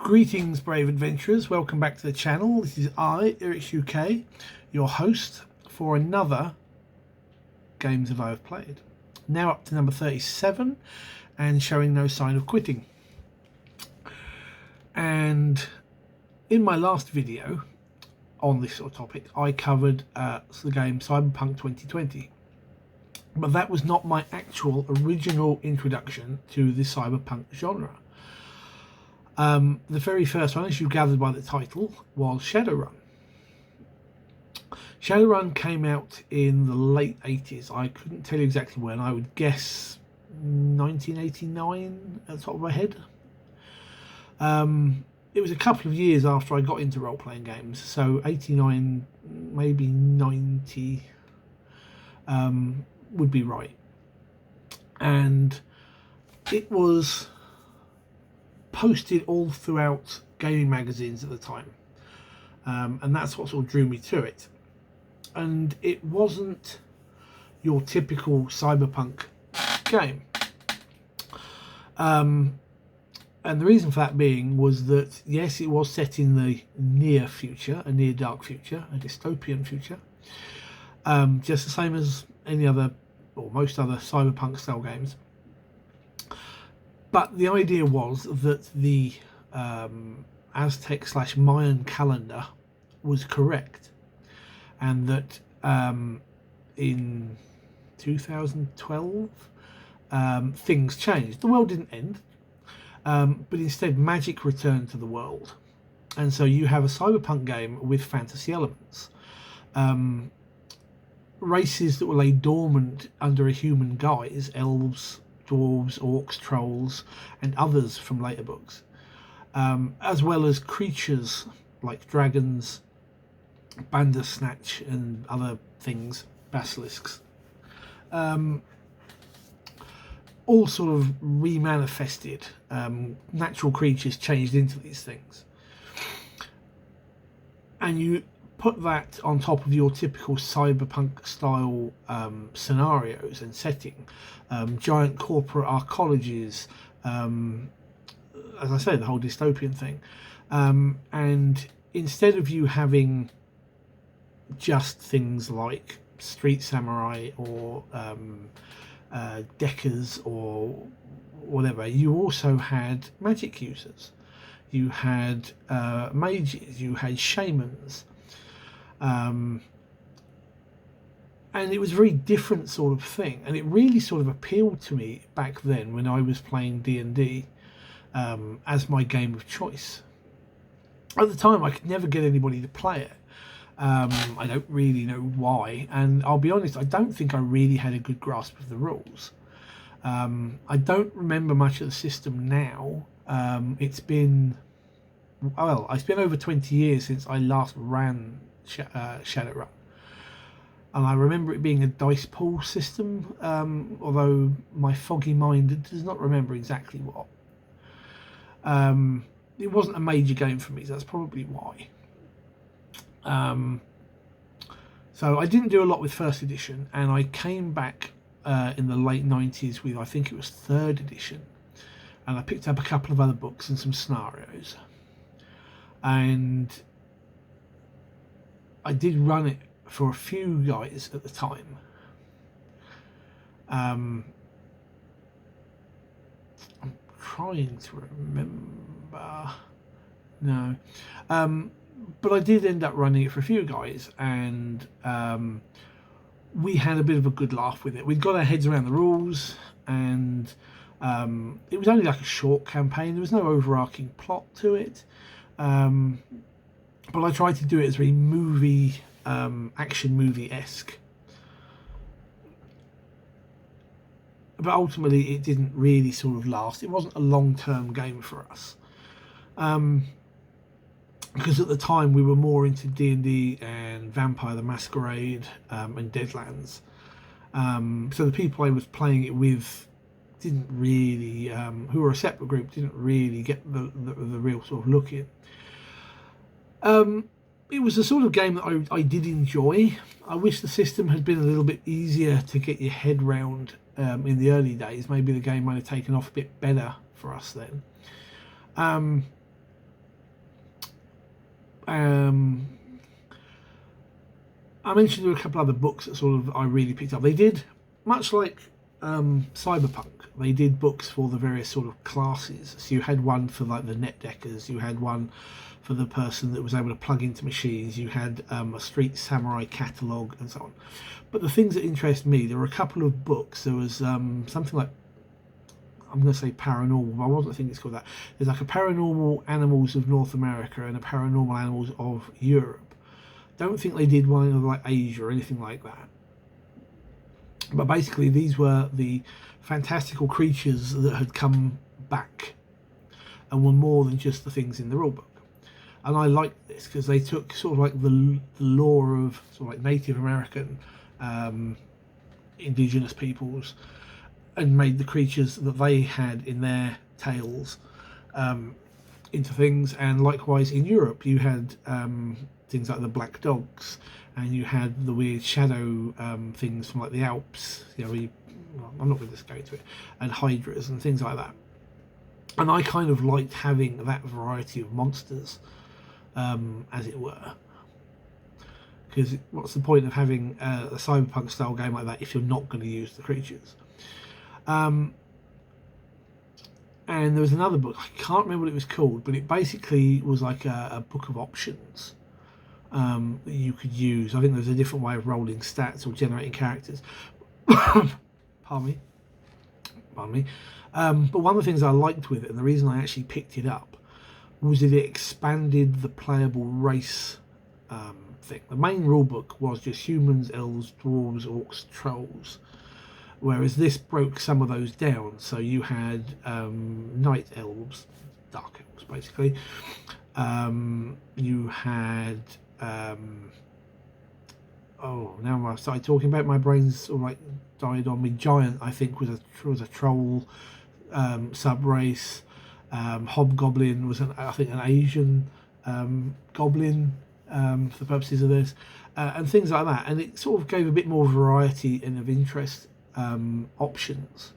Greetings, brave adventurers. Welcome back to the channel. This is I, Eric UK, your host for another Games that I have played. Now up to number 37 and showing no sign of quitting. And in my last video on this sort of topic, I covered the game Cyberpunk 2020. But that was not my actual original introduction to the cyberpunk genre. The very first one, as you gathered by the title, was Shadowrun. Shadowrun came out in the late 80s. I couldn't tell you exactly when. I would guess 1989 at the top of my head. It was a couple of years after I got into role-playing games, so 89, maybe 90 would be right. And it was posted all throughout gaming magazines at the time, and that's what sort of drew me to it. And it wasn't your typical cyberpunk game, and the reason for that being was that yes, it was set in the near future, a near dark future, a dystopian future, just the same as any other or most other cyberpunk style games. But the idea was that the Aztec/Mayan calendar was correct, and that in 2012 things changed. The world didn't end, but instead magic returned to the world. And so you have a cyberpunk game with fantasy elements. Races that will lay dormant under a human guise, elves, dwarves, orcs, trolls, and others from later books, as well as creatures like dragons, bandersnatch, and other things, basilisks, all sort of remanifested. Natural creatures changed into these things, and you put that on top of your typical cyberpunk style scenarios and setting, giant corporate arcologies, as I said, the whole dystopian thing, and instead of you having just things like street samurai or deckers or whatever, you also had magic users, you had mages, you had shamans. And it was a very different sort of thing, and it really sort of appealed to me back then when I was playing D&D as my game of choice. At the time I could never get anybody to play it. I don't really know why, and I'll be honest, I don't think I really had a good grasp of the rules. I don't remember much of the system now. It's been over 20 years since I last ran Shadowrun, and I remember it being a dice pool system, although my foggy mind does not remember exactly what. It wasn't a major game for me, so that's probably why. So I didn't do a lot with first edition, and I came back in the late 90s with, I think it was third edition, and I picked up a couple of other books and some scenarios, and I did run it for a few guys at the time. I'm trying to remember. No. But I did end up running it for a few guys, and we had a bit of a good laugh with it. We'd got our heads around the rules, and it was only like a short campaign. There was no overarching plot to it. But I tried to do it as very action movie-esque. But ultimately it didn't really sort of last. It wasn't a long-term game for us. Because at the time we were more into D&D and Vampire the Masquerade and Deadlands. So the people I was playing it with didn't really, who were a separate group, didn't really get the real sort of look in. It was a sort of game that I did enjoy. I wish the system had been a little bit easier to get your head round in the early days. Maybe the game might have taken off a bit better for us then. I mentioned there were a couple other books that sort of I really picked up. They did, much like Cyberpunk, they did books for the various sort of classes. So you had one for like the net deckers, you had one for the person that was able to plug into machines, you had a street samurai catalogue and so on. But the things that interest me, there were a couple of books. There was something like, I'm going to say paranormal, but I wasn't thinking it's called that. There's like a paranormal animals of North America and a paranormal animals of Europe. Don't think they did one of like Asia or anything like that. But basically these were the fantastical creatures that had come back and were more than just the things in the rulebook. And I liked this because they took sort of like the lore of sort of like Native American indigenous peoples and made the creatures that they had in their tales into things. And likewise in Europe you had things like the black dogs, and you had the weird shadow things from like the Alps, you know, I'm not going to go into it, and hydras and things like that. And I kind of liked having that variety of monsters, as it were, because what's the point of having a cyberpunk style game like that if you're not going to use the creatures? And there was another book, I can't remember what it was called, but it basically was like a book of options that you could use. I think there's a different way of rolling stats or generating characters. Pardon me. But one of the things I liked with it, and the reason I actually picked it up, was that it expanded the playable race thing. The main rulebook was just humans, elves, dwarves, orcs, trolls, whereas this broke some of those down. So you had night elves, dark elves basically. You had now I've started talking about, my brain's sort of like died on me. Giant, I think, was a troll sub race. Hobgoblin was I think an Asian goblin for the purposes of this, and things like that. And it sort of gave a bit more variety and of interest options.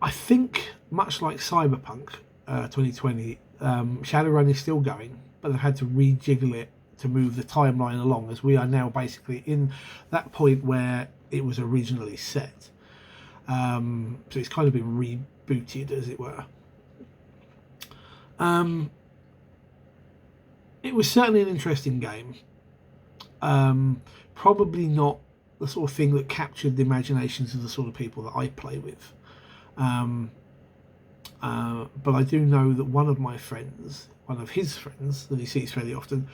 I think much like Cyberpunk 2020, Shadowrun is still going, but they've had to rejiggle it to move the timeline along, as we are now basically in that point where it was originally set. So it's kind of been rebooted, as it were. It was certainly an interesting game. Probably not the sort of thing that captured the imaginations of the sort of people that I play with. But I do know that one of his friends that he sees fairly often,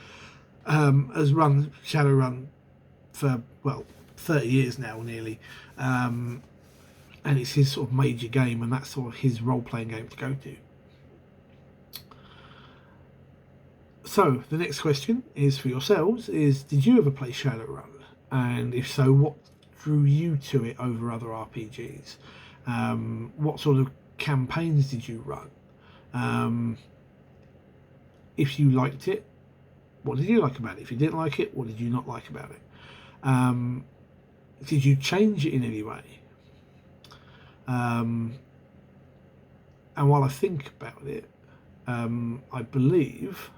has run Shadowrun for 30 years now nearly, and it's his sort of major game, and that's sort of his role-playing game to go to. So the next question is for yourselves: did you ever play Shadowrun? And if so, what drew you to it over other RPGs? What sort of campaigns did you run? If you liked it, what did you like about it? If you didn't like it, what did you not like about it? Did you change it in any way? And while I think about it, I believe,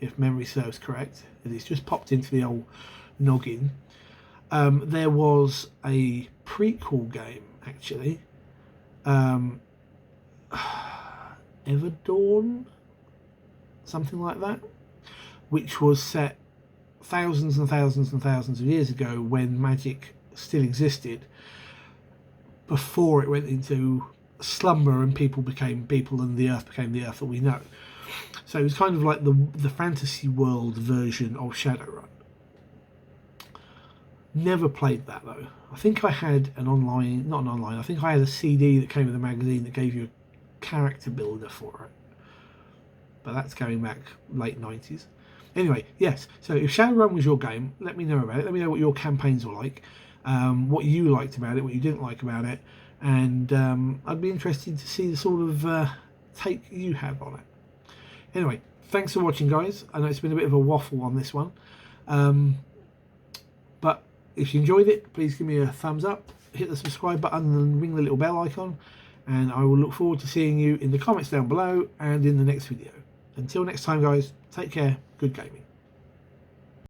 if memory serves correct, and it's just popped into the old noggin, there was a prequel game actually, Everdawn, something like that, which was set thousands and thousands and thousands of years ago when magic still existed, before it went into slumber and people became people and the earth became the earth that we know. So it was kind of like the fantasy world version of Shadowrun. Never played that though. I think I had I think I had a CD that came with a magazine that gave you a character builder for it. But that's going back late 90s. Anyway, yes, so if Shadowrun was your game, let me know about it. Let me know what your campaigns were like, what you liked about it, what you didn't like about it, and I'd be interested to see the sort of take you have on it. Anyway, thanks for watching, guys. I know it's been a bit of a waffle on this one, if you enjoyed it, please give me a thumbs up, hit the subscribe button and ring the little bell icon, and I will look forward to seeing you in the comments down below and in the next video. Until next time, guys, take care. Good gaming.